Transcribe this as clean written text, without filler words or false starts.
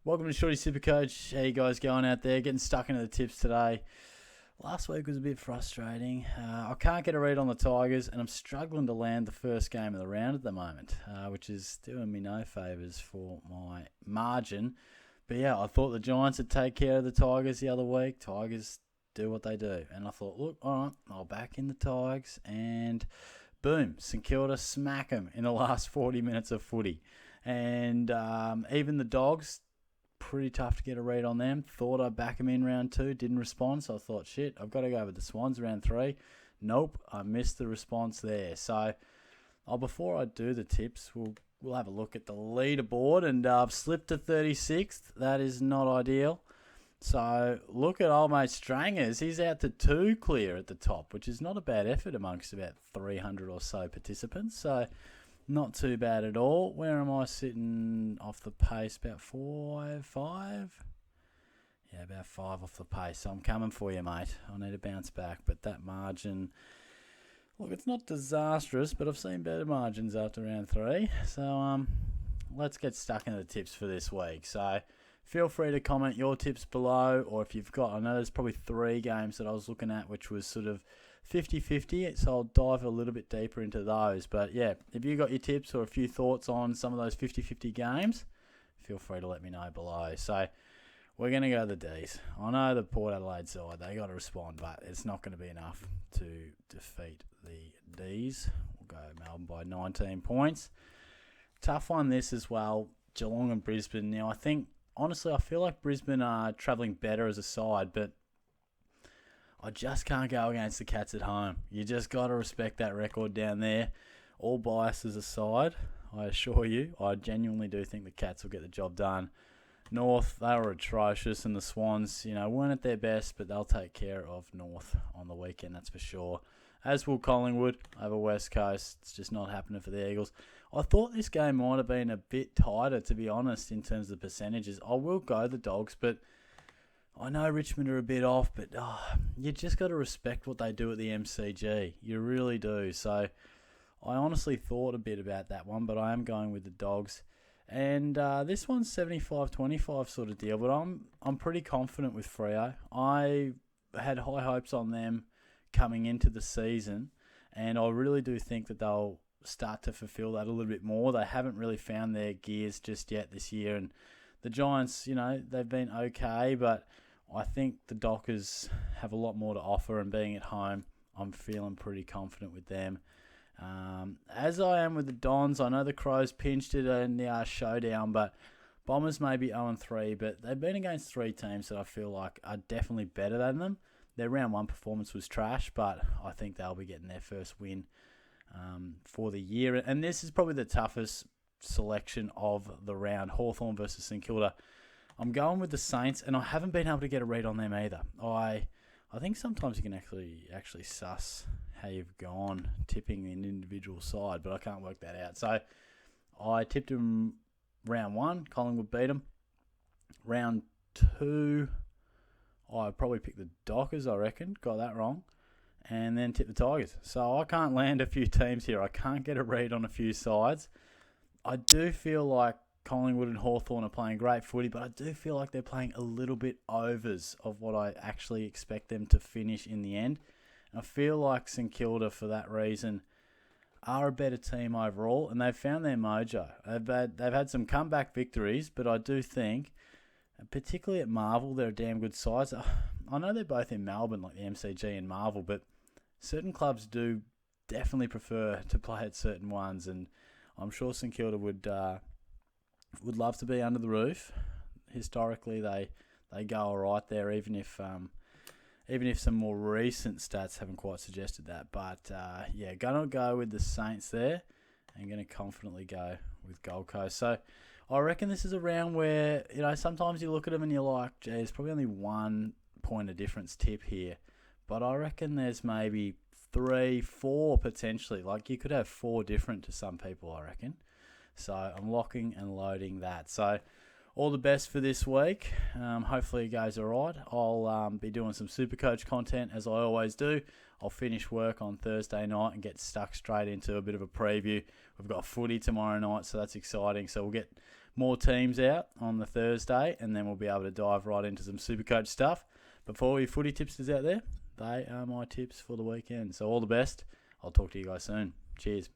Welcome to Shorty Supercoach. How you guys going out there? Getting stuck into the tips today. Last week was a bit frustrating. I can't get a read on the Tigers, and I'm struggling to land the first game of the round at the moment, which is doing me no favours for my margin. But yeah, I thought the Giants would take care of the Tigers the other week. Tigers do what they do. And I thought, look, all right, I'll back in the Tigers. And boom, St Kilda smack them in the last 40 minutes of footy. And even the Dogs, pretty tough to get a read on them. Thought I'd back them in round 2, didn't respond, so I thought, shit, I've got to go with the Swans round 3. Nope, I missed the response there. So before I do the tips, we'll have a look at the leaderboard, and I've slipped to 36th. That is not ideal. So look at old mate Strangers. He's out to 2 clear at the top, which is not a bad effort amongst about 300 or so participants. So not too bad at all. Where am I sitting off the pace? About 5? Yeah, about 5 off the pace. So I'm coming for you, mate. I need to bounce back. But that margin, look, it's not disastrous, but I've seen better margins after round 3. So let's get stuck into the tips for this week. So feel free to comment your tips below, or if you've got, I know there's probably 3 games that I was looking at, which was sort of 50-50, so I'll dive a little bit deeper into those. But yeah, if you got your tips or a few thoughts on some of those 50-50 games, feel free to let me know below. So we're going to go to the Ds. I know the Port Adelaide side, they got to respond, but it's not going to be enough to defeat the Ds. We'll go Melbourne by 19 points. Tough one this as well, Geelong and Brisbane. Now, honestly, I feel like Brisbane are travelling better as a side, but I just can't go against the Cats at home. You just got to respect that record down there. All biases aside, I assure you, I genuinely do think the Cats will get the job done. North, they were atrocious, and the Swans, weren't at their best, but they'll take care of North on the weekend, that's for sure. As will Collingwood over West Coast. It's just not happening for the Eagles. I thought this game might have been a bit tighter, to be honest, in terms of the percentages. I will go the Dogs, but I know Richmond are a bit off, but you just got to respect what they do at the MCG. You really do. So I honestly thought a bit about that one, but I am going with the Dogs. And this one's 75-25 sort of deal, but I'm pretty confident with Freo. I had high hopes on them coming into the season, and I really do think that they'll start to fulfill that a little bit more. They haven't really found their gears just yet this year, and the Giants, they've been okay, but I think the Dockers have a lot more to offer, and being at home, I'm feeling pretty confident with them. As I am with the Dons, I know the Crows pinched it in the showdown, but Bombers may be 0-3, but they've been against 3 teams that I feel like are definitely better than them. Their round 1 performance was trash, but I think they'll be getting their first win for the year. And this is probably the toughest selection of the round, Hawthorn versus St Kilda. I'm going with the Saints, and I haven't been able to get a read on them either. I think sometimes you can actually suss how you've gone tipping an individual side, but I can't work that out. So I tipped them round 1, Collingwood beat them. Round 2, I probably picked the Dockers, I reckon. Got that wrong. And then tipped the Tigers. So I can't land a few teams here. I can't get a read on a few sides. I do feel like Collingwood and Hawthorn are playing great footy, but I do feel like they're playing a little bit overs of what I actually expect them to finish in the end. And I feel like St Kilda, for that reason, are a better team overall, and they've found their mojo. They've had some comeback victories, but I do think, particularly at Marvel, they're a damn good side. I know they're both in Melbourne, like the MCG and Marvel, but certain clubs do definitely prefer to play at certain ones, and I'm sure St Kilda would love to be under the roof. Historically, they go all right there, even if some more recent stats haven't quite suggested that. But gonna go with the Saints there, and gonna confidently go with Gold Coast. So I reckon this is a round where sometimes you look at them and you're like, gee, there's probably only 1 point of difference tip here, but I reckon there's maybe 3, 4 potentially. Like you could have 4 different to some people, I reckon. So I'm locking and loading that. So all the best for this week. Hopefully it goes all right. I'll be doing some Supercoach content as I always do. I'll finish work on Thursday night and get stuck straight into a bit of a preview. We've got footy tomorrow night, so that's exciting. So we'll get more teams out on the Thursday, and then we'll be able to dive right into some Supercoach stuff. But for all you footy tipsters out there, they are my tips for the weekend. So all the best. I'll talk to you guys soon. Cheers.